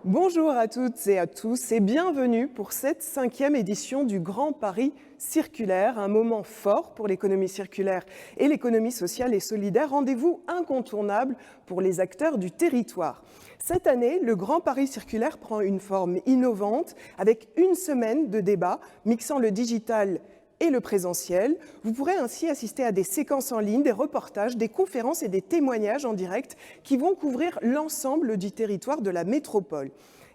Bonjour à toutes et à tous et bienvenue pour cette 5e édition du Grand Paris circulaire, un moment fort pour l'économie circulaire et l'économie sociale et solidaire, rendez-vous incontournable pour les acteurs du territoire. Cette année, le Grand Paris circulaire prend une forme innovante avec une semaine de débats mixant le digital et le présentiel. Vous pourrez ainsi assister à des séquences en ligne, des reportages, des conférences et des témoignages en direct qui vont couvrir l'ensemble du territoire de la métropole.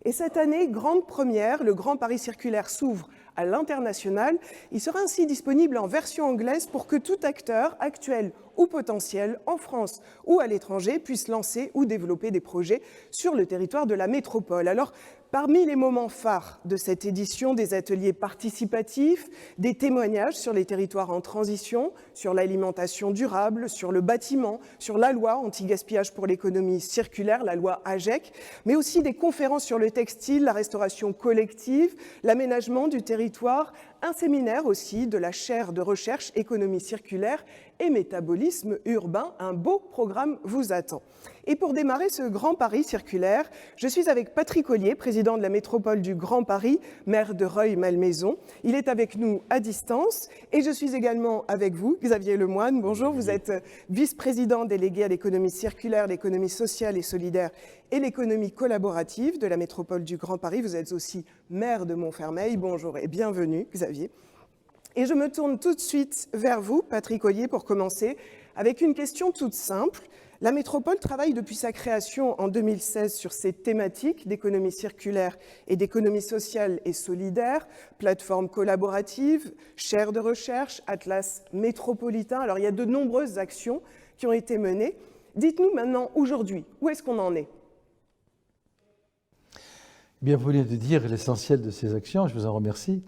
Et cette année, grande première, le Grand Paris circulaire s'ouvre à l'international. Il sera ainsi disponible en version anglaise pour que tout acteur, actuel ou potentiel, en France ou à l'étranger, puisse lancer ou développer des projets sur le territoire de la métropole. Alors, parmi les moments phares de cette édition, des ateliers participatifs, des témoignages sur les territoires en transition, sur l'alimentation durable, sur le bâtiment, sur la loi anti-gaspillage pour l'économie circulaire, la loi AGEC, mais aussi des conférences sur le textile, la restauration collective, l'aménagement du territoire, un séminaire aussi de la chaire de recherche économie circulaire et métabolisme urbain. Un beau programme vous attend. Et pour démarrer ce Grand Paris circulaire, je suis avec Patrick Ollier, président de la métropole du Grand Paris, maire de Rueil-Malmaison. Il est avec nous à distance et je suis également avec vous, Xavier Lemoine. Bonjour, vous êtes vice-président délégué à l'économie circulaire, l'économie sociale et solidaire et l'économie collaborative de la métropole du Grand Paris. Vous êtes aussi maire de Montfermeil. Bonjour et bienvenue, Xavier. Et je me tourne tout de suite vers vous, Patrick Ollier, pour commencer avec une question toute simple. La métropole travaille depuis sa création en 2016 sur ces thématiques d'économie circulaire et d'économie sociale et solidaire, plateforme collaborative, chaire de recherche, atlas métropolitain. Alors il y a de nombreuses actions qui ont été menées. Dites-nous maintenant, aujourd'hui, où est-ce qu'on en est ? Bien, vous venez de dire l'essentiel de ces actions, je vous en remercie.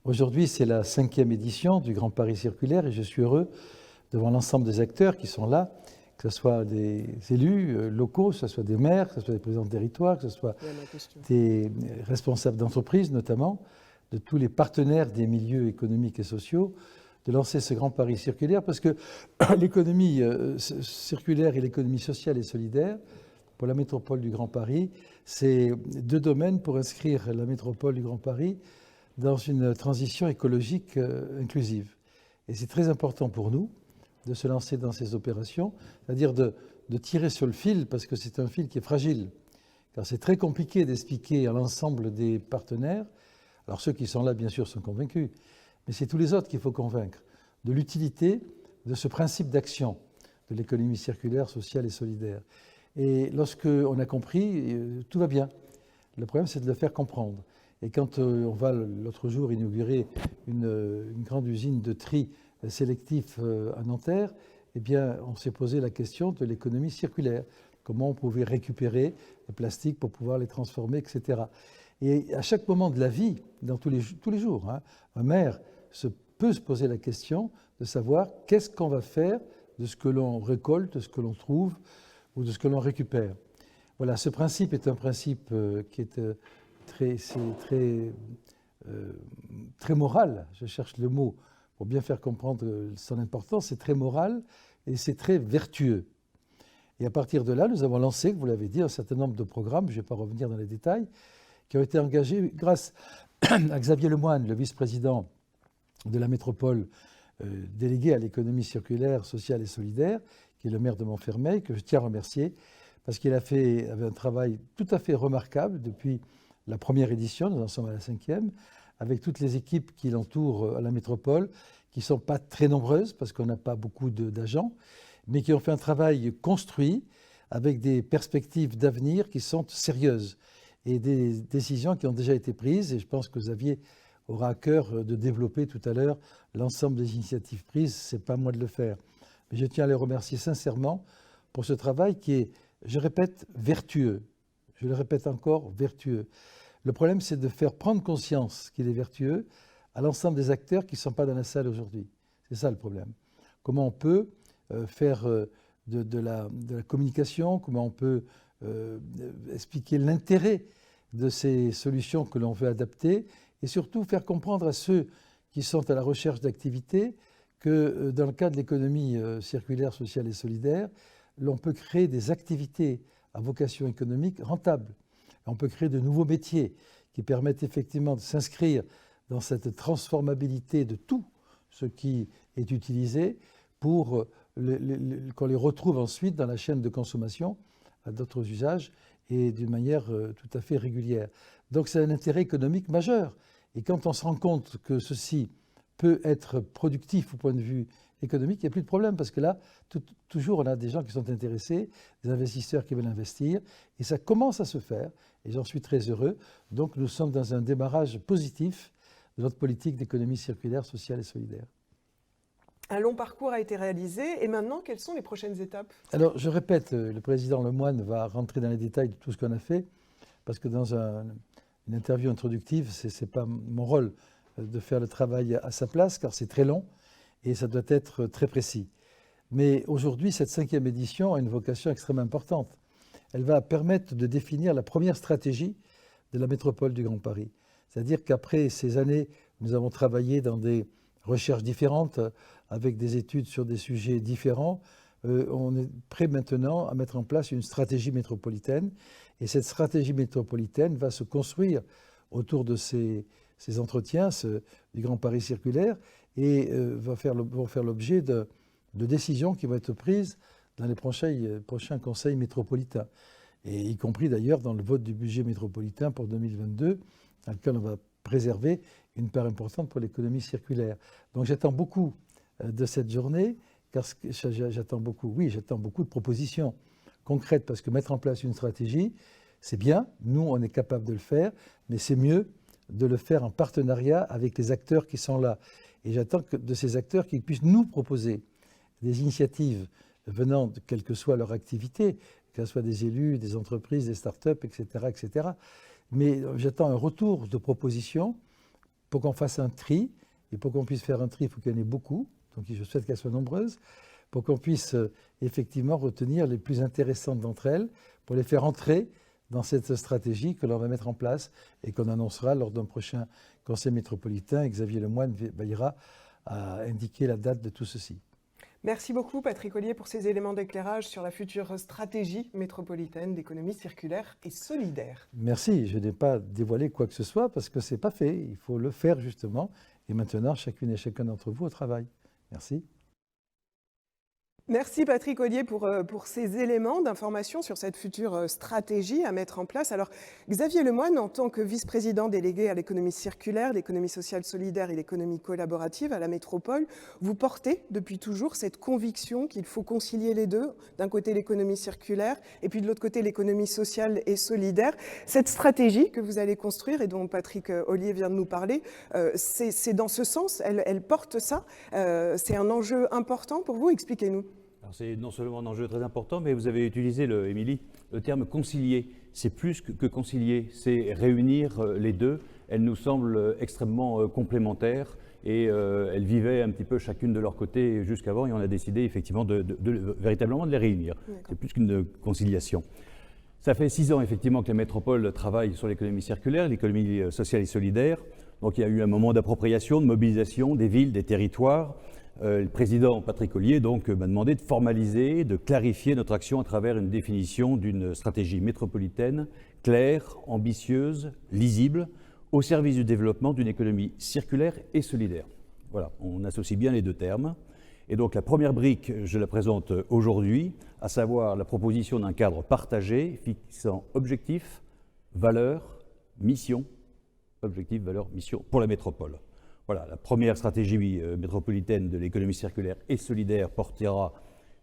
Aujourd'hui, c'est la 5e édition du Grand Paris circulaire et je suis heureux devant l'ensemble des acteurs qui sont là, que ce soit des élus locaux, que ce soit des maires, que ce soit des présidents de territoire, que ce soit des responsables d'entreprises notamment, de tous les partenaires des milieux économiques et sociaux, de lancer ce Grand Paris circulaire parce que l'économie circulaire et l'économie sociale et solidaire, pour la métropole du Grand Paris, c'est deux domaines pour inscrire la métropole du Grand Paris dans une transition écologique inclusive. Et c'est très important pour nous de se lancer dans ces opérations, c'est-à-dire de tirer sur le fil, parce que c'est un fil qui est fragile. Car c'est très compliqué d'expliquer à l'ensemble des partenaires, alors ceux qui sont là, bien sûr, sont convaincus, mais c'est tous les autres qu'il faut convaincre de l'utilité de ce principe d'action de l'économie circulaire, sociale et solidaire. Et lorsqu'on a compris, tout va bien. Le problème, c'est de le faire comprendre. Et quand on va l'autre jour inaugurer une grande usine de tri sélectif à Nanterre, eh bien, on s'est posé la question de l'économie circulaire. Comment on pouvait récupérer le plastique pour pouvoir les transformer, etc. Et à chaque moment de la vie, dans tous les jours, un maire peut se poser la question de savoir qu'est-ce qu'on va faire de ce que l'on récolte, de ce que l'on trouve ou de ce que l'on récupère. Voilà, ce principe est un principe qui est très moral, je cherche le mot pour bien faire comprendre son importance, c'est très moral et c'est très vertueux. Et à partir de là, nous avons lancé, vous l'avez dit, un certain nombre de programmes, je ne vais pas revenir dans les détails, qui ont été engagés grâce à Xavier Lemoine, le vice-président de la métropole délégué à l'économie circulaire, sociale et solidaire, qui est le maire de Montfermeil, que je tiens à remercier, parce qu'il avait un travail tout à fait remarquable depuis la première édition, nous en sommes à la 5e, avec toutes les équipes qui l'entourent à la métropole, qui ne sont pas très nombreuses, parce qu'on n'a pas beaucoup d'agents, mais qui ont fait un travail construit, avec des perspectives d'avenir qui sont sérieuses, et des décisions qui ont déjà été prises, et je pense que Xavier aura à cœur de développer tout à l'heure l'ensemble des initiatives prises, ce n'est pas à moi de le faire. Mais je tiens à les remercier sincèrement pour ce travail qui est, je répète, vertueux. Je le répète encore, vertueux. Le problème, c'est de faire prendre conscience qu'il est vertueux à l'ensemble des acteurs qui ne sont pas dans la salle aujourd'hui. C'est ça le problème. Comment on peut faire de la communication, comment on peut expliquer l'intérêt de ces solutions que l'on veut adapter et surtout faire comprendre à ceux qui sont à la recherche d'activités que dans le cadre de l'économie circulaire, sociale et solidaire, l'on peut créer des activités à vocation économique rentables. On peut créer de nouveaux métiers qui permettent effectivement de s'inscrire dans cette transformabilité de tout ce qui est utilisé pour qu'on les retrouve ensuite dans la chaîne de consommation à d'autres usages et d'une manière tout à fait régulière. Donc c'est un intérêt économique majeur. Et quand on se rend compte que ceci peut être productif au point de vue économique, il n'y a plus de problème parce que là, toujours, on a des gens qui sont intéressés, des investisseurs qui veulent investir, et ça commence à se faire, et j'en suis très heureux. Donc nous sommes dans un démarrage positif de notre politique d'économie circulaire, sociale et solidaire. Un long parcours a été réalisé, et maintenant, quelles sont les prochaines étapes? Alors, je répète, le président Lemoine va rentrer dans les détails de tout ce qu'on a fait, parce que dans une interview introductive, ce n'est pas mon rôle de faire le travail à sa place, car c'est très long, et ça doit être très précis. Mais aujourd'hui, cette 5e édition a une vocation extrêmement importante. Elle va permettre de définir la première stratégie de la métropole du Grand Paris. C'est-à-dire qu'après ces années, nous avons travaillé dans des recherches différentes, avec des études sur des sujets différents. On est prêt maintenant à mettre en place une stratégie métropolitaine. Et cette stratégie métropolitaine va se construire autour de ces entretiens du Grand Paris circulaire et vont faire l'objet de décisions qui vont être prises dans les prochains conseils métropolitains. Et y compris d'ailleurs dans le vote du budget métropolitain pour 2022, dans lequel on va préserver une part importante pour l'économie circulaire. Donc j'attends beaucoup de cette journée, car j'attends beaucoup de propositions concrètes, parce que mettre en place une stratégie, c'est bien, nous on est capable de le faire, mais c'est mieux de le faire en partenariat avec les acteurs qui sont là. Et j'attends de ces acteurs qu'ils puissent nous proposer des initiatives venant de quelle que soit leur activité, que ce soit des élus, des entreprises, des start-up, etc., etc. Mais j'attends un retour de propositions pour qu'on fasse un tri. Et pour qu'on puisse faire un tri, il faut qu'il y en ait beaucoup. Donc je souhaite qu'elles soient nombreuses, pour qu'on puisse effectivement retenir les plus intéressantes d'entre elles, pour les faire entrer dans cette stratégie que l'on va mettre en place et qu'on annoncera lors d'un prochain conseil métropolitain. Et Xavier Lemoine veillera à indiquer la date de tout ceci. Merci beaucoup Patrick Ollier pour ces éléments d'éclairage sur la future stratégie métropolitaine d'économie circulaire et solidaire. Merci, je n'ai pas dévoilé quoi que ce soit parce que ce n'est pas fait, il faut le faire justement. Et maintenant, chacune et chacun d'entre vous au travail. Merci. Merci Patrick Ollier pour ces éléments d'information sur cette future stratégie à mettre en place. Alors Xavier Lemoine, en tant que vice-président délégué à l'économie circulaire, l'économie sociale solidaire et l'économie collaborative à la métropole, vous portez depuis toujours cette conviction qu'il faut concilier les deux, d'un côté l'économie circulaire et puis de l'autre côté l'économie sociale et solidaire. Cette stratégie que vous allez construire et dont Patrick Ollier vient de nous parler, c'est dans ce sens, elle porte ça. C'est un enjeu important pour vous, expliquez-nous. C'est non seulement un enjeu très important, mais vous avez utilisé, Émilie, le terme concilier. C'est plus que concilier, c'est réunir les deux. Elles nous semblent extrêmement complémentaires et elles vivaient un petit peu chacune de leur côté jusqu'avant et on a décidé effectivement véritablement de les réunir. C'est plus qu'une conciliation. Ça fait 6 ans effectivement que la métropole travaille sur l'économie circulaire, l'économie sociale et solidaire. Donc il y a eu un moment d'appropriation, de mobilisation des villes, des territoires. Le président Patrick Ollier donc m'a demandé de formaliser, de clarifier notre action à travers une définition d'une stratégie métropolitaine claire, ambitieuse, lisible, au service du développement d'une économie circulaire et solidaire. Voilà, on associe bien les deux termes. Et donc la première brique, je la présente aujourd'hui, à savoir la proposition d'un cadre partagé fixant objectifs, valeurs, mission, objectifs, valeurs, mission pour la métropole. Voilà, la première stratégie métropolitaine de l'économie circulaire et solidaire portera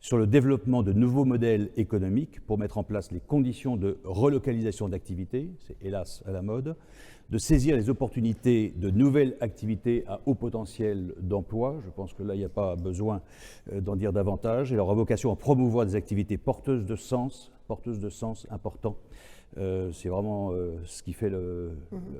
sur le développement de nouveaux modèles économiques pour mettre en place les conditions de relocalisation d'activités, c'est hélas à la mode, de saisir les opportunités de nouvelles activités à haut potentiel d'emploi. Je pense que là, il n'y a pas besoin d'en dire davantage. Elle aura vocation à promouvoir des activités porteuses de sens important. C'est vraiment ce qui fait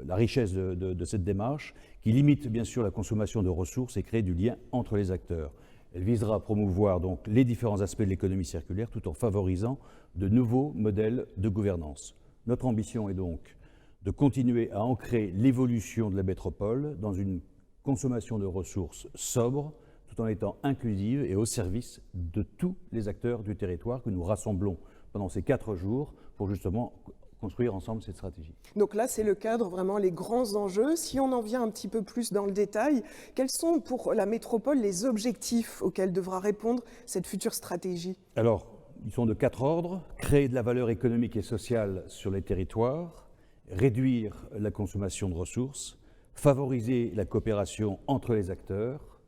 la richesse de cette démarche, qui limite bien sûr la consommation de ressources et crée du lien entre les acteurs. Elle visera à promouvoir donc les différents aspects de l'économie circulaire tout en favorisant de nouveaux modèles de gouvernance. Notre ambition est donc de continuer à ancrer l'évolution de la métropole dans une consommation de ressources sobre, tout en étant inclusive et au service de tous les acteurs du territoire que nous rassemblons pendant ces 4 jours pour justement construire ensemble cette stratégie. Donc là, c'est le cadre, vraiment les grands enjeux. Si on en vient un petit peu plus dans le détail, quels sont pour la métropole les objectifs auxquels devra répondre cette future stratégie? Alors, ils sont de 4 ordres. Créer de la valeur économique et sociale sur les territoires, réduire la consommation de ressources, favoriser la coopération entre les acteurs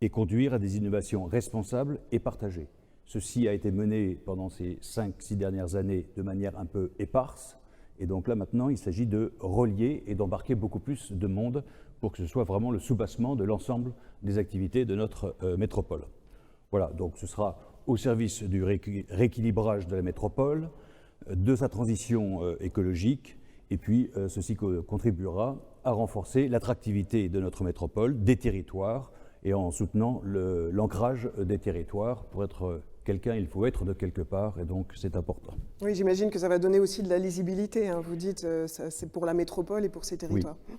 et conduire à des innovations responsables et partagées. Ceci a été mené pendant ces 5-6 dernières années de manière un peu éparse. Et donc là, maintenant, il s'agit de relier et d'embarquer beaucoup plus de monde pour que ce soit vraiment le soubassement de l'ensemble des activités de notre métropole. Voilà, donc ce sera au service du rééquilibrage de la métropole, de sa transition écologique, et puis ceci contribuera à renforcer l'attractivité de notre métropole, des territoires, et en soutenant l'ancrage des territoires. Pour être quelqu'un, il faut être de quelque part, et donc c'est important. Oui, j'imagine que ça va donner aussi de la lisibilité. Hein. Vous dites c'est pour la métropole et pour ses territoires. Oui.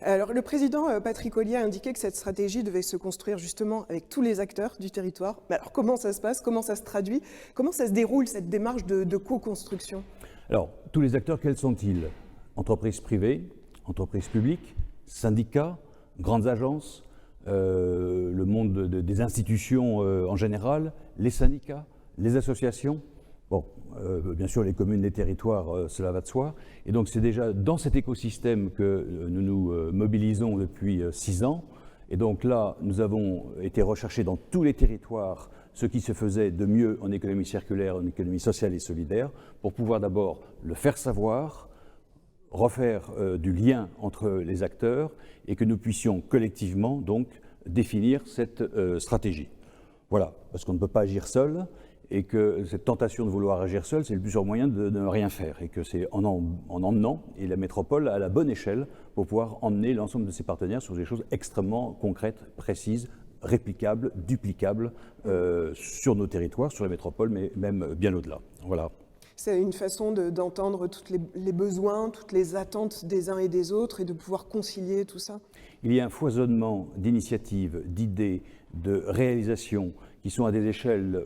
Alors, le président Patrick Ollier a indiqué que cette stratégie devait se construire justement avec tous les acteurs du territoire. Mais alors, comment ça se passe? Comment ça se traduit? Comment ça se déroule, cette démarche de co-construction? Alors, tous les acteurs, quels sont-ils? Entreprises privées, entreprises publiques, syndicats, grandes agences, le monde des institutions en général, les syndicats, les associations, bon, bien sûr les communes, les territoires, cela va de soi. Et donc c'est déjà dans cet écosystème que nous nous mobilisons depuis 6 ans. Et donc là, nous avons été rechercher dans tous les territoires ce qui se faisait de mieux en économie circulaire, en économie sociale et solidaire, pour pouvoir d'abord le faire savoir, refaire du lien entre les acteurs et que nous puissions collectivement donc définir cette stratégie. Voilà, parce qu'on ne peut pas agir seul et que cette tentation de vouloir agir seul, c'est le plus sûr moyen de ne rien faire et que c'est en emmenant, et la métropole à la bonne échelle pour pouvoir emmener l'ensemble de ses partenaires sur des choses extrêmement concrètes, précises, réplicables, duplicables sur nos territoires, sur la métropole, mais même bien au-delà. Voilà. C'est une façon d'entendre tous les besoins, toutes les attentes des uns et des autres et de pouvoir concilier tout ça. Il y a un foisonnement d'initiatives, d'idées, de réalisations qui sont à des échelles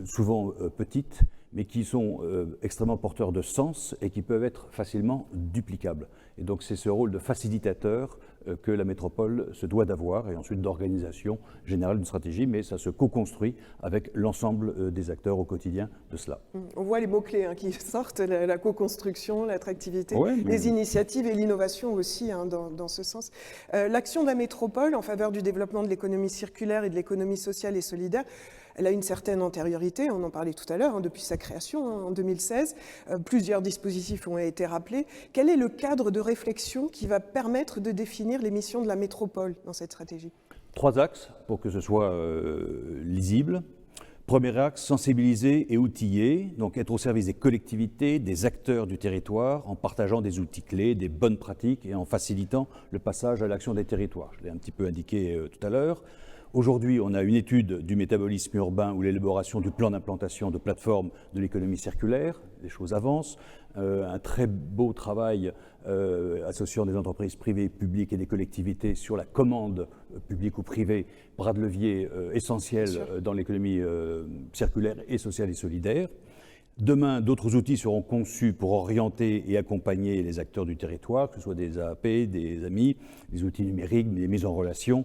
souvent petites, mais qui sont extrêmement porteurs de sens et qui peuvent être facilement duplicables. Et donc c'est ce rôle de facilitateur que la métropole se doit d'avoir, et ensuite d'organisation générale d'une stratégie, mais ça se co-construit avec l'ensemble des acteurs au quotidien de cela. On voit les mots-clés qui sortent, la co-construction, l'attractivité, ouais, les initiatives et l'innovation aussi dans ce sens. L'action de la métropole en faveur du développement de l'économie circulaire et de l'économie sociale et solidaire, elle a une certaine antériorité, on en parlait tout à l'heure, depuis sa création en 2016. Plusieurs dispositifs ont été rappelés. Quel est le cadre de réflexion qui va permettre de définir les missions de la métropole dans cette stratégie? 3 axes pour que ce soit lisible. Premier axe, sensibiliser et outiller, donc être au service des collectivités, des acteurs du territoire, en partageant des outils clés, des bonnes pratiques et en facilitant le passage à l'action des territoires. Je l'ai un petit peu indiqué tout à l'heure. Aujourd'hui, on a une étude du métabolisme urbain ou l'élaboration du plan d'implantation de plateformes de l'économie circulaire. Les choses avancent. Un très beau travail associant des entreprises privées, publiques et des collectivités sur la commande publique ou privée, bras de levier essentiel dans l'économie circulaire et sociale et solidaire. Demain, d'autres outils seront conçus pour orienter et accompagner les acteurs du territoire, que ce soit des AAP, des AMI, des outils numériques, des mises en relation,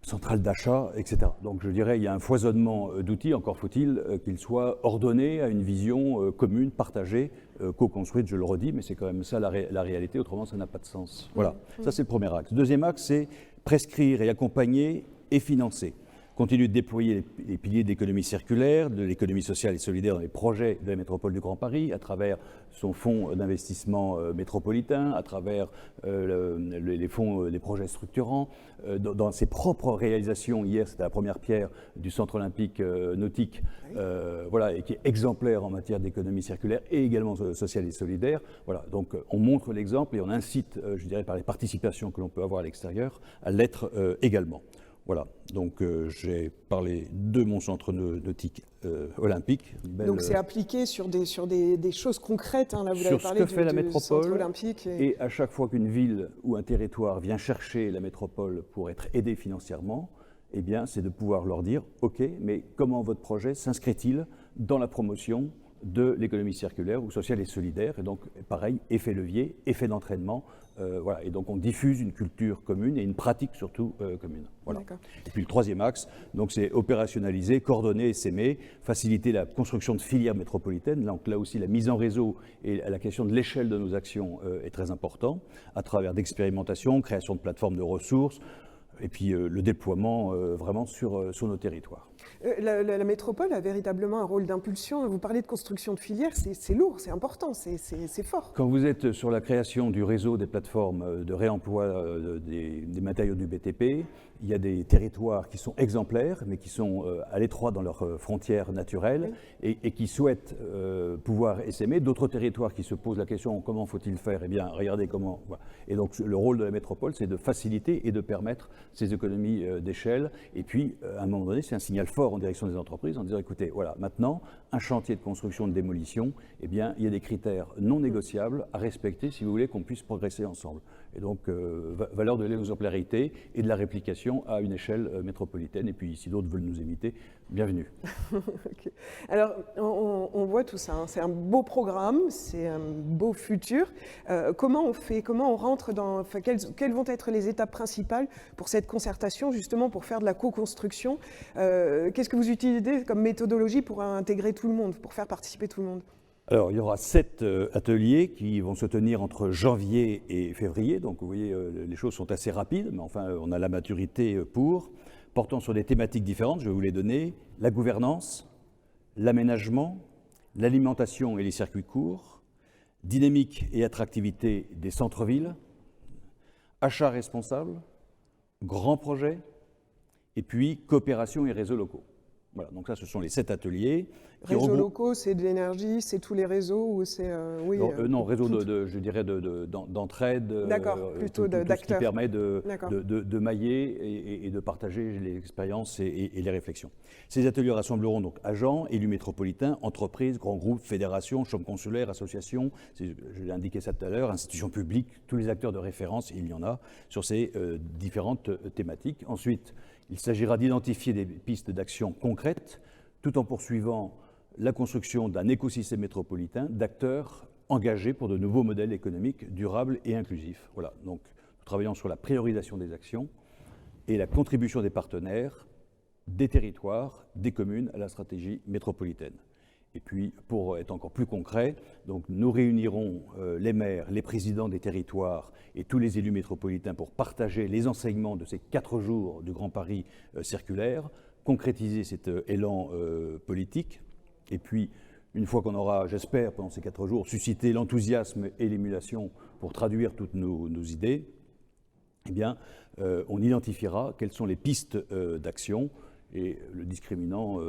centrales d'achat, etc. Donc je dirais il y a un foisonnement d'outils, encore faut-il qu'ils soient ordonnés à une vision commune, partagée, co-construite, je le redis, mais c'est quand même ça la réalité, autrement ça n'a pas de sens. Voilà, ça c'est le premier axe. Deuxième axe, c'est prescrire et accompagner et financer. Continuer de déployer les piliers d'économie circulaire, de l'économie sociale et solidaire dans les projets de la métropole du Grand Paris, à travers son fonds d'investissement métropolitain, à travers les fonds des projets structurants, dans ses propres réalisations. Hier, c'était la première pierre du centre olympique nautique, voilà, et qui est exemplaire en matière d'économie circulaire et également sociale et solidaire. Voilà, donc on montre l'exemple et on incite, je dirais, par les participations que l'on peut avoir à l'extérieur, à l'être également. Voilà, donc j'ai parlé de mon centre nautique olympique. Donc c'est appliqué sur des choses concrètes, hein, là vous avez parlé sur ce que fait la métropole, olympique. Et à chaque fois qu'une ville ou un territoire vient chercher la métropole pour être aidé financièrement, eh bien c'est de pouvoir leur dire, ok, mais comment votre projet s'inscrit-il dans la promotion de l'économie circulaire ou sociale et solidaire. Et donc, pareil, effet levier, effet d'entraînement. Voilà. Et donc, on diffuse une culture commune et une pratique surtout commune. Voilà. Et puis, le troisième axe, donc, c'est opérationnaliser, coordonner et s'aimer, faciliter la construction de filières métropolitaines. Donc, là aussi, la mise en réseau et la question de l'échelle de nos actions est très important, à travers d'expérimentations, création de plateformes de ressources, et puis le déploiement vraiment sur nos territoires. La métropole a véritablement un rôle d'impulsion. Vous parlez de construction de filières, c'est lourd, c'est important, c'est fort. Quand vous êtes sur la création du réseau des plateformes de réemploi des matériaux du BTP, il y a des territoires qui sont exemplaires, mais qui sont à l'étroit dans leurs frontières naturelles et qui souhaitent pouvoir essaimer. D'autres territoires qui se posent la question comment faut-il faire? Eh bien, regardez comment. Voilà. Et donc, le rôle de la métropole, c'est de faciliter et de permettre ces économies d'échelle. Et puis, à un moment donné, c'est un signal fort en direction des entreprises en disant écoutez, voilà, maintenant, un chantier de construction, de démolition, eh bien, il y a des critères non négociables à respecter si vous voulez qu'on puisse progresser ensemble. Et donc, valeur de l'exemplarité et de la réplication à une échelle métropolitaine. Et puis, si d'autres veulent nous imiter, bienvenue. Okay. Alors, on voit tout ça. Hein. C'est un beau programme, c'est un beau futur. Comment on fait? Comment on rentre dans... Enfin, quelles vont être les étapes principales pour cette concertation, justement, pour faire de la co-construction? Qu'est-ce que vous utilisez comme méthodologie pour intégrer tout le monde, pour faire participer tout le monde? Alors, il y aura 7 ateliers qui vont se tenir entre janvier et février. Donc, vous voyez, les choses sont assez rapides, mais enfin, on a la maturité pour, portant sur des thématiques différentes. Je vais vous les donner. La gouvernance, l'aménagement, l'alimentation et les circuits courts, dynamique et attractivité des centres-villes, achat responsable, grands projets, et puis coopération et réseaux locaux. Voilà, donc ça, ce sont les 7 ateliers. Réseaux locaux, c'est de l'énergie, c'est tous les réseaux ou c'est oui, non, réseau je dirais d'entraide. D'accord, plutôt d'acteurs. Tout ce qui permet de mailler et de partager les expériences et les réflexions. Ces ateliers rassembleront donc agents, élus métropolitains, entreprises, grands groupes, fédérations, chambres consulaires, associations. Je l'ai indiqué ça tout à l'heure, institutions publiques, tous les acteurs de référence, il y en a sur ces différentes thématiques. Ensuite, il s'agira d'identifier des pistes d'action concrètes, tout en poursuivant la construction d'un écosystème métropolitain d'acteurs engagés pour de nouveaux modèles économiques durables et inclusifs. Voilà, donc nous travaillons sur la priorisation des actions et la contribution des partenaires, des territoires, des communes à la stratégie métropolitaine. Et puis, pour être encore plus concret, donc nous réunirons les maires, les présidents des territoires et tous les élus métropolitains pour partager les enseignements de ces 4 jours du Grand Paris circulaire, concrétiser cet élan politique. Et puis, une fois qu'on aura, j'espère, pendant ces 4 jours, suscité l'enthousiasme et l'émulation pour traduire toutes nos idées, eh bien, on identifiera quelles sont les pistes d'action. Et le discriminant,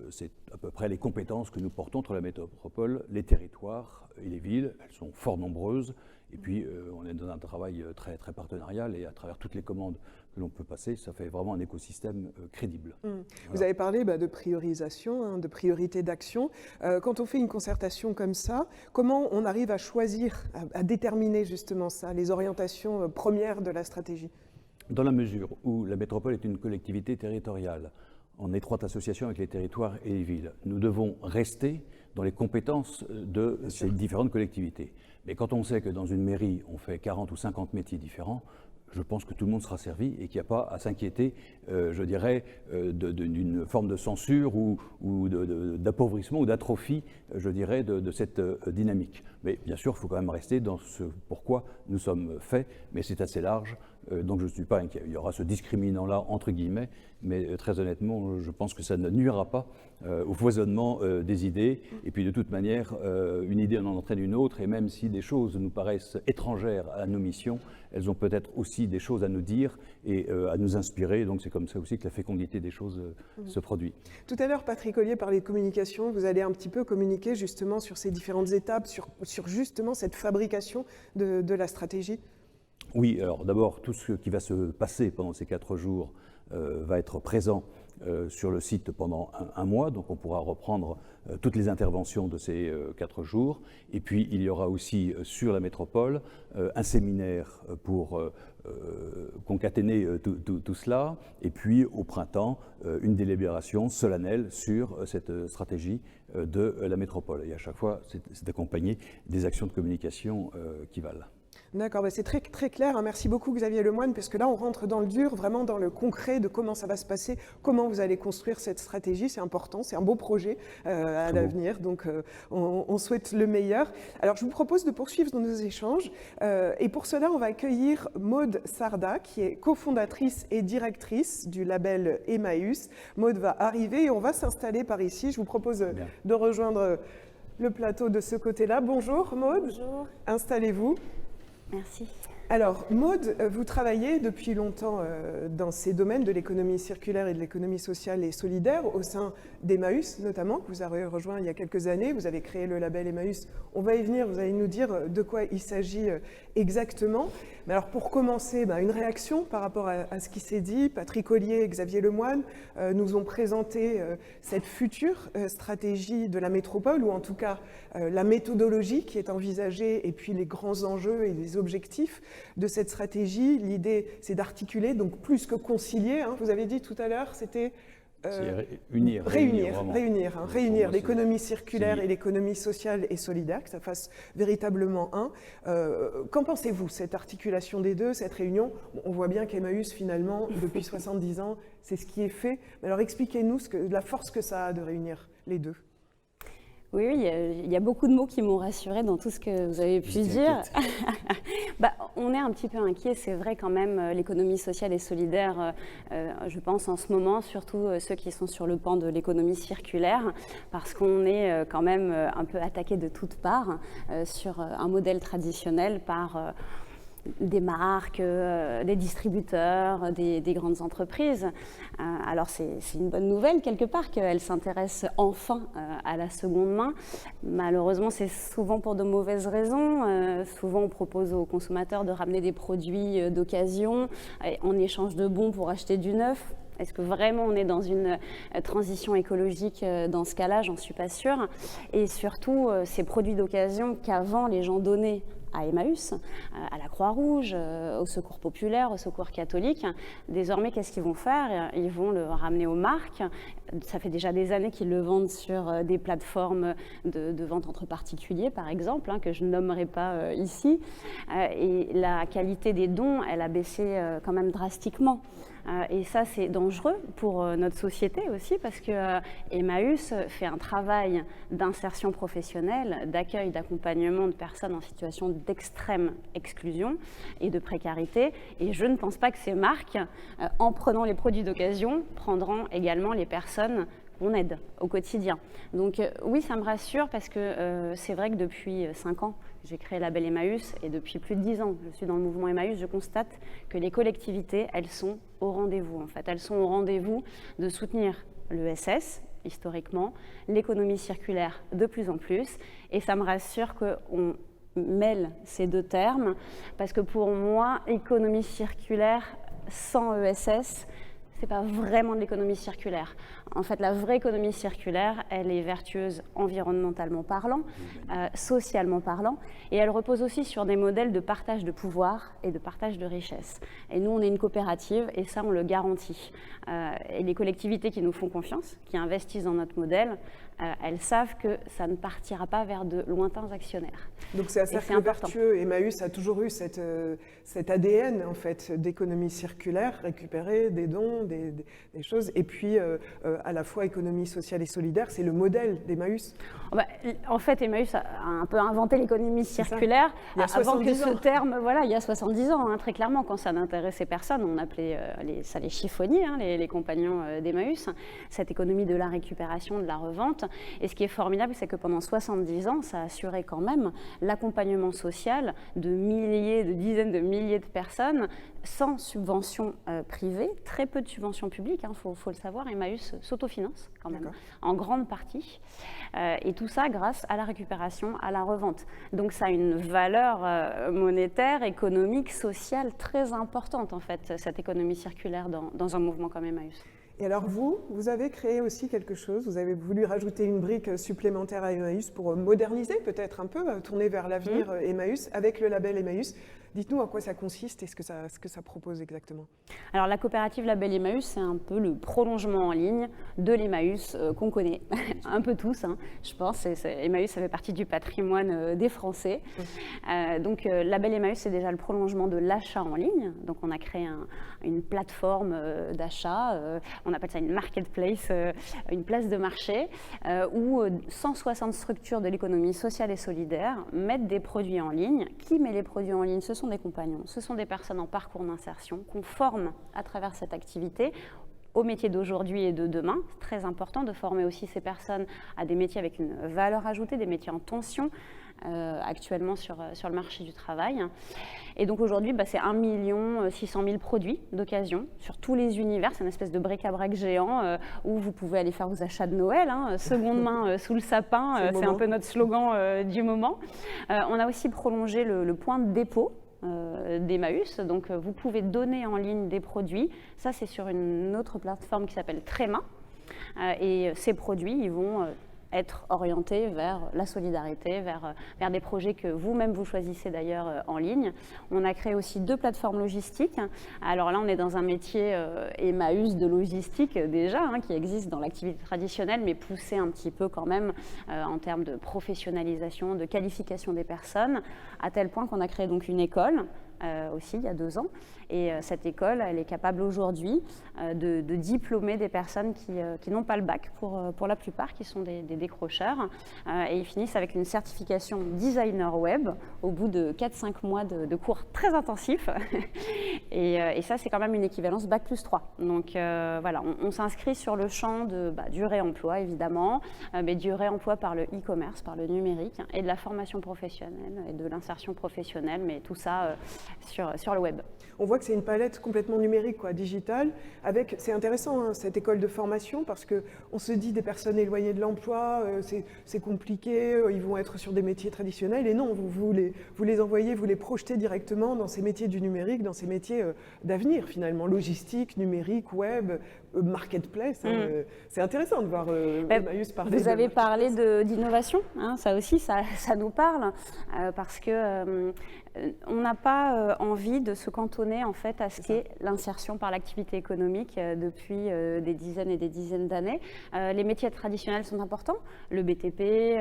c'est à peu près les compétences que nous portons entre la métropole, les territoires et les villes. Elles sont fort nombreuses. Et puis, on est dans un travail très, très partenarial. Et à travers toutes les commandes que l'on peut passer, ça fait vraiment un écosystème crédible. Voilà. Vous avez parlé de priorisation, hein, de priorité d'action. Quand on fait une concertation comme ça, comment on arrive à choisir, à déterminer justement ça, les orientations premières de la stratégie? Dans la mesure où la métropole est une collectivité territoriale, en étroite association avec les territoires et les villes. Nous devons rester dans les compétences de ces différentes collectivités. Mais quand on sait que dans une mairie, on fait 40 ou 50 métiers différents, je pense que tout le monde sera servi et qu'il n'y a pas à s'inquiéter, je dirais, d'une forme de censure ou d'appauvrissement ou d'atrophie, je dirais, de cette dynamique. Mais bien sûr, il faut quand même rester dans ce pourquoi nous sommes faits, mais c'est assez large, donc je ne suis pas inquiet. Il y aura ce discriminant-là, entre guillemets, mais très honnêtement, je pense que ça ne nuira pas au foisonnement des idées. Et puis de toute manière, une idée en entraîne une autre, et même si des choses nous paraissent étrangères à nos missions, elles ont peut-être aussi des choses à nous dire et à nous inspirer. Donc c'est comme ça aussi que la fécondité des choses se produit. Tout à l'heure, Patrick Ollier parlait de communication. Vous allez un petit peu communiquer justement sur ces différentes étapes, sur justement cette fabrication de la stratégie. Oui, alors d'abord, tout ce qui va se passer pendant ces 4 jours va être présent sur le site pendant un mois, donc on pourra reprendre toutes les interventions de ces 4 jours. Et puis il y aura aussi sur la métropole un séminaire pour concaténer tout cela, et puis au printemps une délibération solennelle sur cette stratégie de la métropole. Et à chaque fois, c'est accompagné des actions de communication qui valent. D'accord, c'est très, très clair. Merci beaucoup Xavier Lemoine, parce que là on rentre dans le dur, vraiment dans le concret de comment ça va se passer, comment vous allez construire cette stratégie. C'est important, c'est un beau projet à l'avenir, donc on souhaite le meilleur. Alors je vous propose de poursuivre nos échanges, et pour cela on va accueillir Maude Sarda, qui est cofondatrice et directrice du label Emmaüs. Maude va arriver et on va s'installer par ici. Je vous propose de rejoindre le plateau de ce côté-là. Bonjour Maude. Bonjour. Installez-vous. Merci. Alors, Maude, vous travaillez depuis longtemps dans ces domaines de l'économie circulaire et de l'économie sociale et solidaire au sein d'Emmaüs, notamment, que vous avez rejoint il y a quelques années. Vous avez créé le label Emmaüs. On va y venir, vous allez nous dire de quoi il s'agit exactement. Mais alors, pour commencer, une réaction par rapport à ce qui s'est dit. Patrick Ollier et Xavier Lemoine nous ont présenté cette future stratégie de la métropole, ou en tout cas la méthodologie qui est envisagée, et puis les grands enjeux et les objectifs de cette stratégie. L'idée, c'est d'articuler, donc plus que concilier. Vous avez dit tout à l'heure, c'était réunir l'économie circulaire et l'économie sociale et solidaire, que ça fasse véritablement un. Qu'en pensez-vous, cette articulation des deux, cette réunion? On voit bien qu'Emmaüs, finalement, depuis 70 ans, c'est ce qui est fait. Mais alors expliquez-nous la force que ça a de réunir les deux. Oui, il y a beaucoup de mots qui m'ont rassurée dans tout ce que vous avez pu dire. On est un petit peu inquiet, c'est vrai quand même, l'économie sociale et solidaire, je pense en ce moment, surtout ceux qui sont sur le pan de l'économie circulaire, parce qu'on est quand même un peu attaqué de toutes parts sur un modèle traditionnel par des marques, des distributeurs, des grandes entreprises. Alors c'est une bonne nouvelle quelque part qu'elles s'intéressent enfin à la seconde main. Malheureusement, c'est souvent pour de mauvaises raisons. Souvent, on propose aux consommateurs de ramener des produits d'occasion en échange de bons pour acheter du neuf. Est-ce que vraiment on est dans une transition écologique dans ce cas-là? J'en suis pas sûre. Et surtout, ces produits d'occasion qu'avant les gens donnaient à Emmaüs, à la Croix-Rouge, au Secours populaire, au Secours catholique. Désormais, qu'est-ce qu'ils vont faire? Ils vont le ramener aux marques. Ça fait déjà des années qu'ils le vendent sur des plateformes de vente entre particuliers, par exemple, que je ne nommerai pas ici. Et la qualité des dons, elle a baissé quand même drastiquement. Et ça, c'est dangereux pour notre société aussi, parce que Emmaüs fait un travail d'insertion professionnelle, d'accueil, d'accompagnement de personnes en situation d'extrême exclusion et de précarité. Et je ne pense pas que ces marques, en prenant les produits d'occasion, prendront également les personnes qu'on aide au quotidien. Donc oui, ça me rassure, parce que c'est vrai que depuis 5 ans, j'ai créé le label Emmaüs, et depuis plus de 10 ans, je suis dans le mouvement Emmaüs, je constate que les collectivités, elles sont au rendez-vous en fait. Elles sont au rendez-vous de soutenir l'ESS, historiquement, l'économie circulaire de plus en plus, et ça me rassure qu'on mêle ces deux termes, parce que pour moi, économie circulaire sans ESS, c'est pas vraiment de l'économie circulaire. En fait, la vraie économie circulaire, elle est vertueuse environnementalement parlant, socialement parlant, et elle repose aussi sur des modèles de partage de pouvoir et de partage de richesse. Et nous, on est une coopérative, et ça, on le garantit. Et les collectivités qui nous font confiance, qui investissent dans notre modèle, elles savent que ça ne partira pas vers de lointains actionnaires. Donc c'est un cercle vertueux. Emmaüs a toujours eu cet ADN en fait d'économie circulaire, récupérer des dons, des choses, et puis à la fois économie sociale et solidaire, c'est le modèle d'Emmaüs. En fait, Emmaüs a un peu inventé l'économie circulaire avant que ce terme, il y a 70 ans, très clairement, quand ça n'intéressait personne, on appelait ça les chiffonniers, les compagnons d'Emmaüs, cette économie de la récupération, de la revente. Et ce qui est formidable, c'est que pendant 70 ans, ça a assuré quand même l'accompagnement social de milliers, de dizaines de milliers de personnes sans subvention privée, très peu de subventions publiques, faut le savoir. Emmaüs s'autofinance quand même, en grande partie. Et tout ça grâce à la récupération, à la revente. Donc ça a une valeur monétaire, économique, sociale très importante en fait, cette économie circulaire dans un mouvement comme Emmaüs. Et alors vous avez créé aussi quelque chose, vous avez voulu rajouter une brique supplémentaire à Emmaüs pour moderniser peut-être un peu, tourner vers l'avenir Emmaüs avec le label Emmaüs. Dites-nous en quoi ça consiste et ce que ça propose exactement. Alors la coopérative Label Emmaüs, c'est un peu le prolongement en ligne de l'Emmaüs qu'on connaît, un peu tous, hein, je pense. Emmaüs, ça fait partie du patrimoine des Français. Donc Label Emmaüs, c'est déjà le prolongement de l'achat en ligne. Donc on a créé une plateforme d'achat, on appelle ça une marketplace, une place de marché, où 160 structures de l'économie sociale et solidaire mettent des produits en ligne. Qui met les produits en ligne? Ce sont des compagnons, ce sont des personnes en parcours d'insertion qu'on forme à travers cette activité au métier d'aujourd'hui et de demain. C'est très important de former aussi ces personnes à des métiers avec une valeur ajoutée, des métiers en tension actuellement sur le marché du travail. Et donc aujourd'hui, c'est 1 600 000 produits d'occasion sur tous les univers. C'est une espèce de bric-à-brac géant où vous pouvez aller faire vos achats de Noël, hein, seconde main sous le sapin. C'est un peu notre slogan du moment. On a aussi prolongé le point de dépôt d'Emmaüs, donc vous pouvez donner en ligne des produits. Ça, c'est sur une autre plateforme qui s'appelle Tréma, et ces produits, ils vont être orientés vers la solidarité, vers des projets que vous-même vous choisissez d'ailleurs en ligne. On a créé aussi 2 plateformes logistiques. Alors là, on est dans un métier Emmaüs de logistique déjà, hein, qui existe dans l'activité traditionnelle, mais poussé un petit peu quand même en termes de professionnalisation, de qualification des personnes, à tel point qu'on a créé donc une école aussi il y a 2 ans. Et cette école, elle est capable aujourd'hui de diplômer des personnes qui n'ont pas le bac, pour la plupart, qui sont des décrocheurs. Et ils finissent avec une certification designer web au bout de 4-5 mois de cours très intensifs. Et ça, c'est quand même une équivalence bac+3. Donc voilà, on s'inscrit sur le champ du réemploi, évidemment, mais du réemploi par le e-commerce, par le numérique, et de la formation professionnelle et de l'insertion professionnelle, mais tout ça sur le web. On voit que c'est une palette complètement numérique, digitale. C'est intéressant, hein, cette école de formation, parce qu'on se dit des personnes éloignées de l'emploi, c'est compliqué, ils vont être sur des métiers traditionnels. Et non, vous les envoyez, vous les projetez directement dans ces métiers du numérique, dans ces métiers d'avenir finalement, logistique, numérique, web, marketplace. Hein, c'est intéressant de voir Emmaüs parler. Vous avez parlé d'innovation, hein, ça aussi, ça nous parle, parce que on n'a pas envie de se cantonner en fait à ce qu'est l'insertion par l'activité économique depuis des dizaines et des dizaines d'années. Les métiers traditionnels sont importants, le BTP,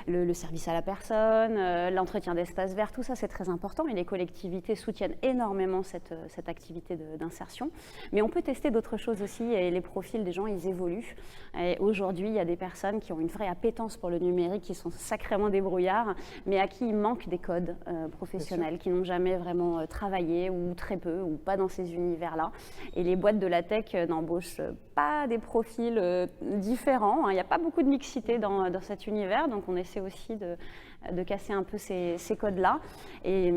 le service à la personne, l'entretien d'espaces verts, tout ça c'est très important et les collectivités soutiennent énormément cette activité d'insertion. Mais on peut tester d'autres choses aussi et les profils des gens ils évoluent. Aujourd'hui il y a des personnes qui ont une vraie appétence pour le numérique, qui sont sacrément débrouillards, mais à qui il manque des codes professionnels, qui n'ont jamais vraiment travaillé ou très peu ou pas dans ces univers-là. Et les boîtes de la tech n'embauchent pas des profils différents. Il n'y a pas beaucoup de mixité dans cet univers, donc on essaie aussi de casser un peu ces codes-là. Et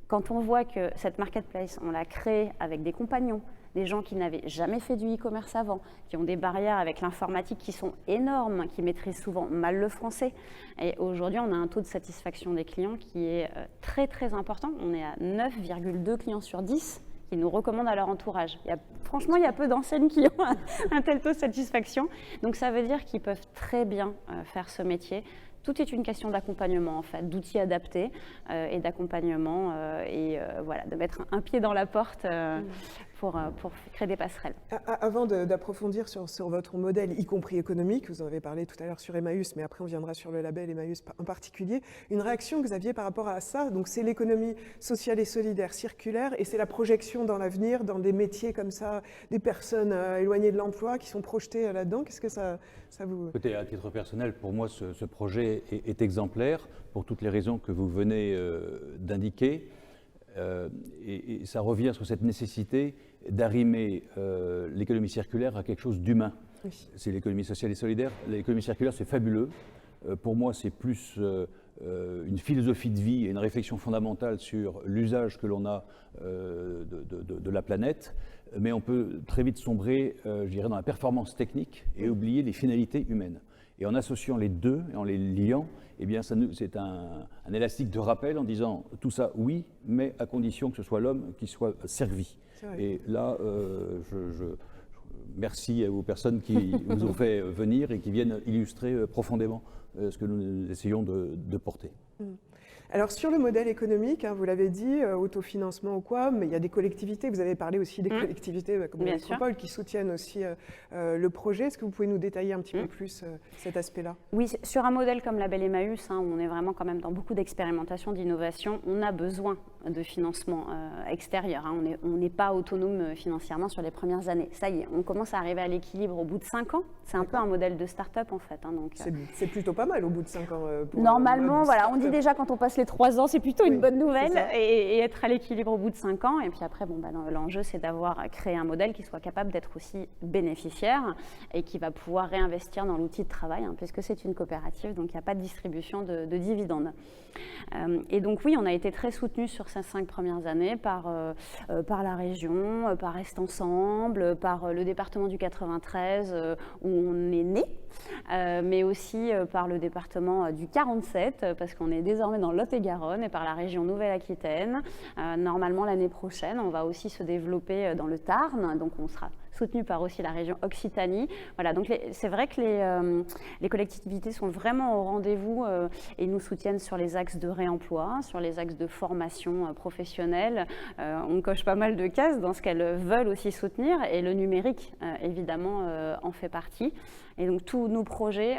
quand on voit que cette marketplace, on l'a créée avec des compagnons, des gens qui n'avaient jamais fait du e-commerce avant, qui ont des barrières avec l'informatique qui sont énormes, qui maîtrisent souvent mal le français. Et aujourd'hui, on a un taux de satisfaction des clients qui est très très important. On est à 9,2 clients sur 10 qui nous recommandent à leur entourage. Franchement, il y a peu d'enseignes qui ont un tel taux de satisfaction. Donc ça veut dire qu'ils peuvent très bien faire ce métier. Tout est une question d'accompagnement, en fait, d'outils adaptés et d'accompagnement voilà, de mettre un pied dans la porte pour créer des passerelles. Avant d'approfondir sur votre modèle, y compris économique, vous en avez parlé tout à l'heure sur Emmaüs, mais après on viendra sur le label Emmaüs en particulier, une réaction que vous aviez par rapport à ça, donc c'est l'économie sociale et solidaire circulaire, et c'est la projection dans l'avenir, dans des métiers comme ça, des personnes éloignées de l'emploi qui sont projetées là-dedans. Qu'est-ce que ça vous... Écoutez, à titre personnel, pour moi, ce projet est exemplaire pour toutes les raisons que vous venez d'indiquer. Et ça revient sur cette nécessité d'arrimer l'économie circulaire à quelque chose d'humain. Oui. C'est l'économie sociale et solidaire. L'économie circulaire, c'est fabuleux. Pour moi, c'est plus une philosophie de vie et une réflexion fondamentale sur l'usage que l'on a de la planète. Mais on peut très vite sombrer, je dirais, dans la performance technique et oublier les finalités humaines. Et en associant les deux, et en les liant, eh bien, c'est un élastique de rappel en disant tout ça, oui, mais à condition que ce soit l'homme qui soit servi. Et là, merci aux personnes qui nous ont fait venir et qui viennent illustrer profondément ce que nous essayons de porter. Alors sur le modèle économique, vous l'avez dit, autofinancement ou quoi, mais il y a des collectivités, vous avez parlé aussi des collectivités comme la métropole qui soutiennent aussi le projet. Est-ce que vous pouvez nous détailler un petit peu plus cet aspect-là? Oui, sur un modèle comme Label Emmaüs, où on est vraiment quand même dans beaucoup d'expérimentation, d'innovation, on a besoin de financement extérieur. On n'est pas autonome financièrement sur les premières années. Ça y est, on commence à arriver à l'équilibre au bout de 5 ans. C'est un peu un modèle de start-up en fait. Donc, c'est plutôt pas mal au bout de 5 ans. Normalement, voilà, on dit déjà quand on passe les 3 ans, c'est plutôt une bonne nouvelle et être à l'équilibre au bout de 5 ans. Et puis après, l'enjeu, c'est d'avoir créé un modèle qui soit capable d'être aussi bénéficiaire et qui va pouvoir réinvestir dans l'outil de travail, puisque c'est une coopérative, donc il n'y a pas de distribution de dividendes. Et donc oui, on a été très soutenus sur ces 5 premières années par la région, par Reste Ensemble, par le département du 93 où on est né, mais aussi par le département du 47 parce qu'on est désormais dans Lot-et-Garonne et par la région Nouvelle-Aquitaine. Normalement l'année prochaine, on va aussi se développer dans le Tarn, donc on sera soutenu par aussi la région Occitanie. Voilà, donc c'est vrai que les collectivités sont vraiment au rendez-vous et nous soutiennent sur les axes de réemploi, sur les axes de formation professionnelle. On coche pas mal de cases dans ce qu'elles veulent aussi soutenir et le numérique, évidemment, en fait partie. Et donc tous nos projets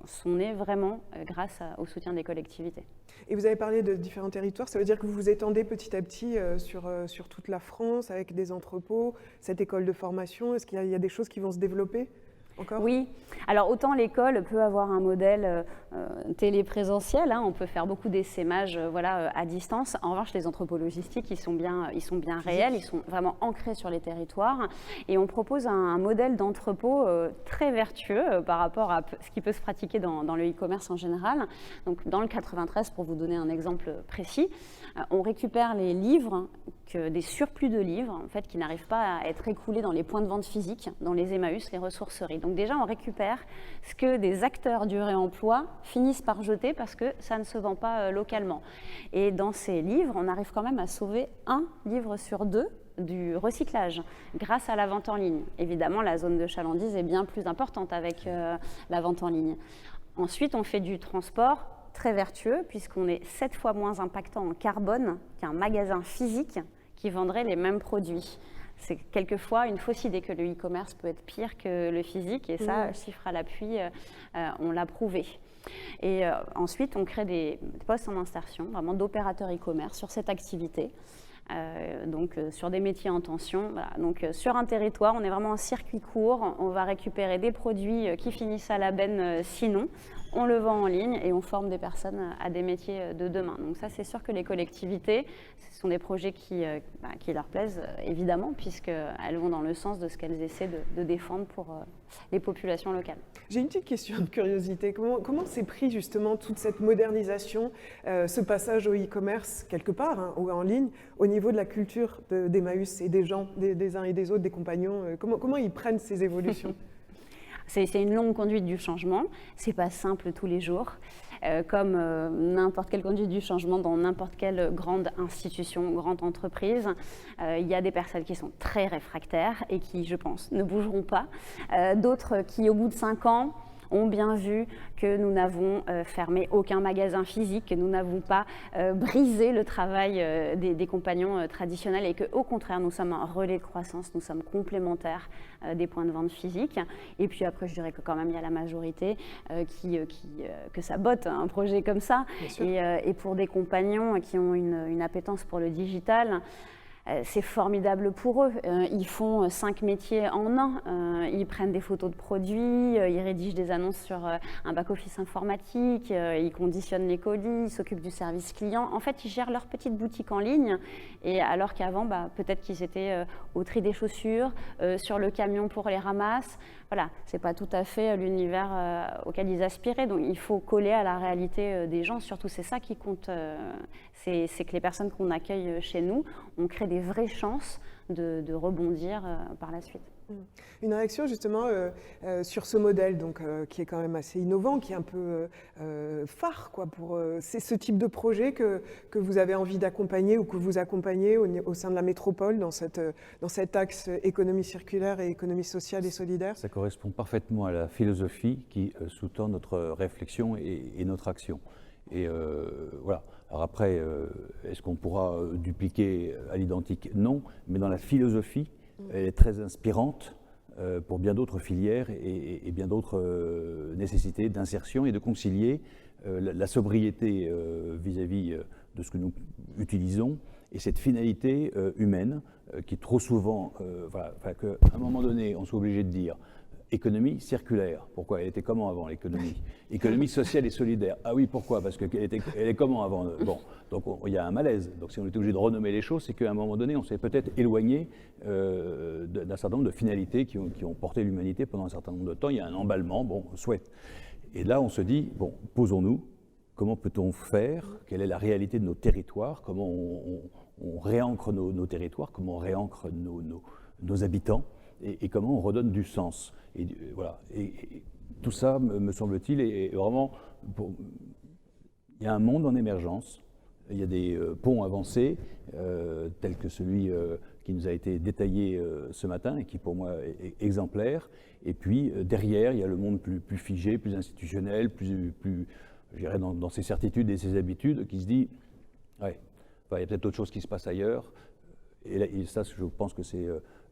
sont nés vraiment grâce au soutien des collectivités. Et vous avez parlé de différents territoires, ça veut dire que vous vous étendez petit à petit sur toute la France avec des entrepôts, cette école de formation. Est-ce qu'il y a des choses qui vont se développer encore? Oui, alors autant l'école peut avoir un modèle téléprésentiel, on peut faire beaucoup d'essaimages à distance. En revanche, les entrepôts logistiques, ils sont bien réels, ils sont vraiment ancrés sur les territoires. Et on propose un modèle d'entrepôt très vertueux par rapport à ce qui peut se pratiquer dans le e-commerce en général. Donc dans le 93, pour vous donner un exemple précis, on récupère les livres, des surplus de livres en fait, qui n'arrivent pas à être écoulés dans les points de vente physiques, dans les Emmaüs, les ressourceries. Donc déjà, on récupère ce que des acteurs du réemploi finissent par jeter parce que ça ne se vend pas localement. Et dans ces livres, on arrive quand même à sauver 1 livre sur 2 du recyclage grâce à la vente en ligne. Évidemment, la zone de chalandise est bien plus importante avec la vente en ligne. Ensuite, on fait du transport très vertueux puisqu'on est 7 fois moins impactant en carbone qu'un magasin physique qui vendrait les mêmes produits. C'est quelquefois une fausse idée que le e-commerce peut être pire que le physique et ça, chiffre à l'appui, on l'a prouvé. Et ensuite, on crée des postes en insertion, vraiment d'opérateurs e-commerce sur cette activité. Donc sur des métiers en tension. Voilà. Donc sur un territoire, on est vraiment en circuit court, on va récupérer des produits qui finissent à la benne sinon, on le vend en ligne et on forme des personnes à des métiers de demain. Donc ça, c'est sûr que les collectivités, ce sont des projets qui leur plaisent évidemment, puisqu'elles vont dans le sens de ce qu'elles essaient de défendre pour les populations locales. J'ai une petite question de curiosité. Comment s'est pris justement toute cette modernisation, ce passage au e-commerce quelque part, ou en ligne, au niveau de la culture d'Emmaüs et des gens, des uns et des autres, des compagnons? Comment ils prennent ces évolutions? C'est une longue conduite du changement, c'est pas simple tous les jours, comme n'importe quelle conduite du changement dans n'importe quelle grande institution, grande entreprise. Il y a des personnes qui sont très réfractaires et qui, je pense, ne bougeront pas. D'autres qui, au bout de 5 ans, ont bien vu que nous n'avons fermé aucun magasin physique, que nous n'avons pas brisé le travail des compagnons traditionnels et qu'au contraire, nous sommes un relais de croissance, nous sommes complémentaires des points de vente physiques. Et puis après, je dirais que quand même, il y a la majorité que ça botte un projet comme ça. Et pour des compagnons qui ont une appétence pour le digital, c'est formidable pour eux. Ils font 5 métiers en un. Ils prennent des photos de produits, ils rédigent des annonces sur un back-office informatique, ils conditionnent les colis, ils s'occupent du service client. En fait, ils gèrent leur petite boutique en ligne. Et alors qu'avant, peut-être qu'ils étaient au tri des chaussures, sur le camion pour les ramasses. Voilà, c'est pas tout à fait l'univers auquel ils aspiraient. Donc, il faut coller à la réalité des gens. Surtout, c'est ça qui compte. C'est que les personnes qu'on accueille chez nous, on crée des vraies chances de rebondir par la suite. Une réaction justement sur ce modèle donc, qui est quand même assez innovant, qui est un peu phare quoi, c'est ce type de projet que vous avez envie d'accompagner ou que vous accompagnez au sein de la métropole dans cet axe économie circulaire et économie sociale et solidaire. Ça correspond parfaitement à la philosophie qui sous-tend notre réflexion et notre action. Et voilà. Alors après, est-ce qu'on pourra dupliquer à l'identique? Non, mais dans la philosophie, elle est très inspirante pour bien d'autres filières et bien d'autres nécessités d'insertion et de concilier la sobriété vis-à-vis de ce que nous utilisons et cette finalité humaine qui trop souvent, voilà, qu'à un moment donné, on soit obligé de dire économie circulaire. Pourquoi? Elle était comment avant l'économie? Économie sociale et solidaire. Ah oui, pourquoi? Parce qu'elle est comment avant? Bon, donc il y a un malaise. Donc si on est obligé de renommer les choses, c'est qu'à un moment donné, on s'est peut-être éloigné d'un certain nombre de finalités qui ont porté l'humanité pendant un certain nombre de temps. Il y a un emballement, bon, souhaite. Et là, on se dit, bon, posons-nous. Comment peut-on faire? Quelle est la réalité de nos territoires? Comment on réancre nos territoires? Comment on réancre nos habitants? Et comment on redonne du sens. Et, voilà. Et tout ça, me semble-t-il, est vraiment... il y a un monde en émergence, il y a des ponts avancés, tels que celui qui nous a été détaillé ce matin et qui pour moi est exemplaire. Et puis derrière, il y a le monde plus figé, plus institutionnel, plus je dirais dans ses certitudes et ses habitudes, qui se dit, ouais, il y a peut-être autre chose qui se passe ailleurs. Et ça, je pense que c'est...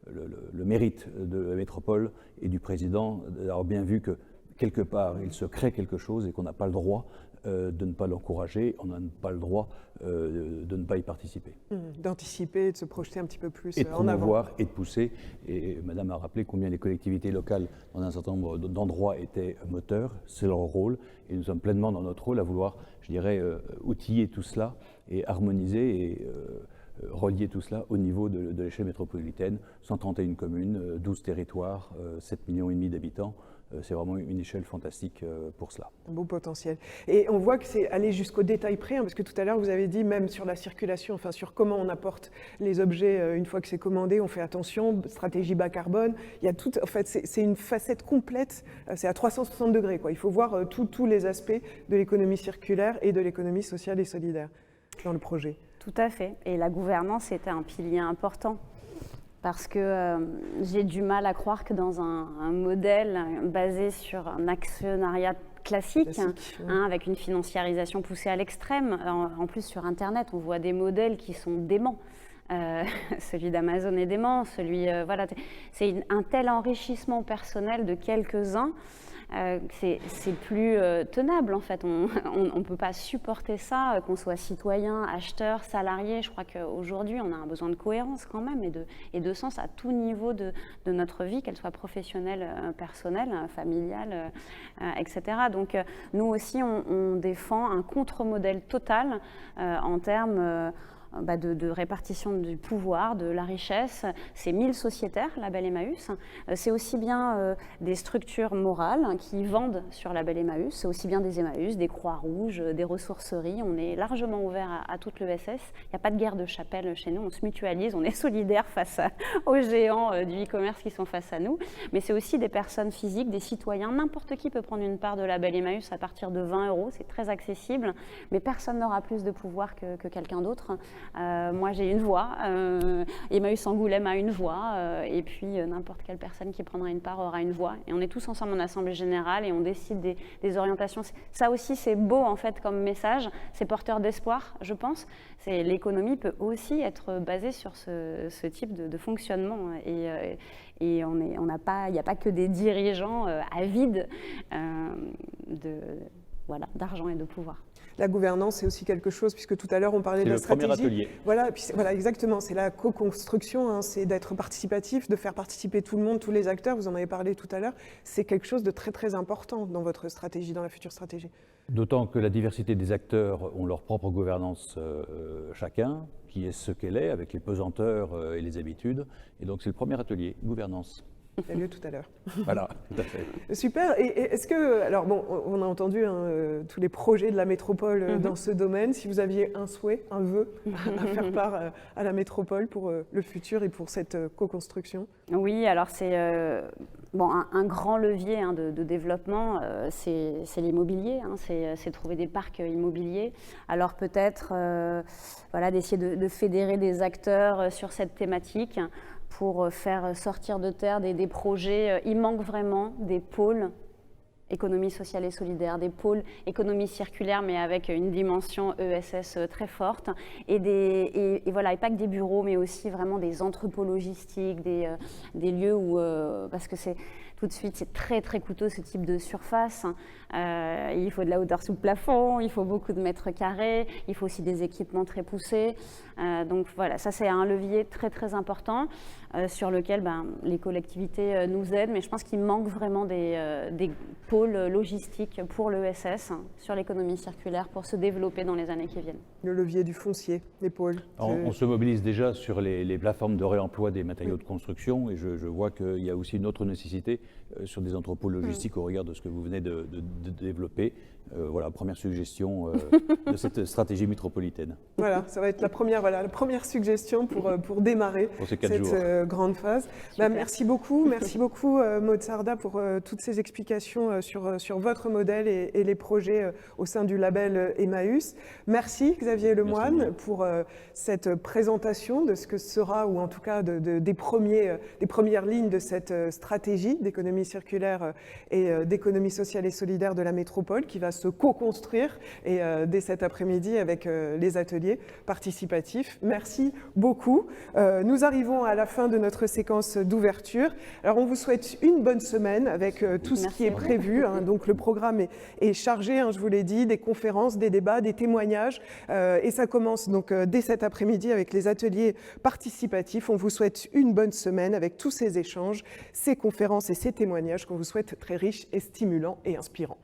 le mérite de la métropole et du président d'avoir bien vu que quelque part il se crée quelque chose et qu'on n'a pas le droit de ne pas l'encourager, on n'a pas le droit de ne pas y participer. D'anticiper, de se projeter un petit peu plus et de en avant. promouvoir et de pousser. Et Madame a rappelé combien les collectivités locales dans un certain nombre d'endroits étaient moteurs, c'est leur rôle et nous sommes pleinement dans notre rôle à vouloir, je dirais, outiller tout cela et harmoniser et relier tout cela au niveau de l'échelle métropolitaine, 131 communes, 12 territoires, 7,5 millions d'habitants. C'est vraiment une échelle fantastique pour cela. Un beau potentiel. Et on voit que c'est aller jusqu'au détail près, parce que tout à l'heure vous avez dit même sur la circulation, enfin sur comment on apporte les objets une fois que c'est commandé, on fait attention, stratégie bas carbone. Il y a tout, en fait, c'est une facette complète, c'est à 360 degrés, quoi. Il faut voir tous les aspects de l'économie circulaire et de l'économie sociale et solidaire dans le projet. Tout à fait. Et la gouvernance était un pilier important. Parce que j'ai du mal à croire que dans un modèle basé sur un actionnariat classique, avec une financiarisation poussée à l'extrême, en plus sur Internet, on voit des modèles qui sont déments. Celui d'Amazon est dément, voilà, c'est un tel enrichissement personnel de quelques-uns. C'est plus tenable en fait, on ne peut pas supporter ça, qu'on soit citoyen, acheteur, salarié. Je crois qu'aujourd'hui on a un besoin de cohérence quand même et de sens à tout niveau de notre vie, qu'elle soit professionnelle, personnelle, familiale, etc. Donc nous aussi on défend un contre-modèle total en termes de répartition du pouvoir, de la richesse. C'est 1000 sociétaires, Label Emmaüs. C'est aussi bien des structures morales qui vendent sur Label Emmaüs. C'est aussi bien des Emmaüs, des Croix-Rouges, des ressourceries. On est largement ouvert à toute l'ESS. Il n'y a pas de guerre de chapelle chez nous. On se mutualise, on est solidaires face aux géants du e-commerce qui sont face à nous. Mais c'est aussi des personnes physiques, des citoyens. N'importe qui peut prendre une part de Label Emmaüs à partir de 20 €. C'est très accessible. Mais personne n'aura plus de pouvoir que quelqu'un d'autre. Moi j'ai une voix, Emmaüs Angoulême a une voix, et puis n'importe quelle personne qui prendra une part aura une voix. Et on est tous ensemble en assemblée générale et on décide des orientations. Ça aussi c'est beau en fait comme message, c'est porteur d'espoir je pense. L'économie peut aussi être basée sur ce type de fonctionnement et il n'y a pas que des dirigeants avides d'argent et de pouvoir. La gouvernance, c'est aussi quelque chose, puisque tout à l'heure, on parlait de la stratégie. C'est le premier atelier. Voilà, exactement. C'est la co-construction, c'est d'être participatif, de faire participer tout le monde, tous les acteurs. Vous en avez parlé tout à l'heure. C'est quelque chose de très, très important dans votre stratégie, dans la future stratégie. D'autant que la diversité des acteurs ont leur propre gouvernance chacun, qui est ce qu'elle est, avec les pesanteurs et les habitudes. Et donc, c'est le premier atelier, gouvernance. qui a lieu tout à l'heure. Voilà, tout à fait. Super. Et est-ce que, alors bon, on a entendu tous les projets de la métropole dans ce domaine. Si vous aviez un souhait, un vœu à faire part à la métropole pour le futur et pour cette co-construction? Oui, alors c'est un grand levier de développement, c'est l'immobilier, c'est trouver des parcs immobiliers. Alors peut-être d'essayer de fédérer des acteurs sur cette thématique pour faire sortir de terre des projets. Il manque vraiment des pôles économie sociale et solidaire, des pôles économie circulaire, mais avec une dimension ESS très forte, et pas que des bureaux, mais aussi vraiment des entrepôts logistiques, des lieux où, parce que tout de suite, c'est très très coûteux ce type de surface. Il faut de la hauteur sous plafond, il faut beaucoup de mètres carrés, il faut aussi des équipements très poussés. Donc voilà, ça c'est un levier très très important sur lequel les collectivités nous aident, mais je pense qu'il manque vraiment des pôles logistiques pour l'ESS sur l'économie circulaire pour se développer dans les années qui viennent. Le levier du foncier, les pôles. On se mobilise déjà sur les plateformes de réemploi des matériaux de construction, et je vois qu'il y a aussi une autre nécessité sur des entrepôts logistiques au regard de ce que vous venez de développer. Voilà, première suggestion de cette stratégie métropolitaine. Voilà, ça va être la première suggestion pour démarrer pour cette grande phase. Merci beaucoup Maud Sarda pour toutes ces explications sur votre modèle et les projets au sein du label Emmaüs. Merci Xavier Lemoine pour cette présentation de ce que sera, ou en tout cas des premières lignes de cette stratégie d'économie circulaire et d'économie sociale et solidaire de la métropole qui va se co-construire dès cet après-midi avec les ateliers participatifs. Merci beaucoup. Nous arrivons à la fin de notre séquence d'ouverture. Alors on vous souhaite une bonne semaine avec tout ce qui est prévu. Donc le programme est chargé, je vous l'ai dit, des conférences, des débats, des témoignages. Et ça commence donc dès cet après-midi avec les ateliers participatifs. On vous souhaite une bonne semaine avec tous ces échanges, ces conférences et ces témoignages qu'on vous souhaite très riches et stimulants et inspirants.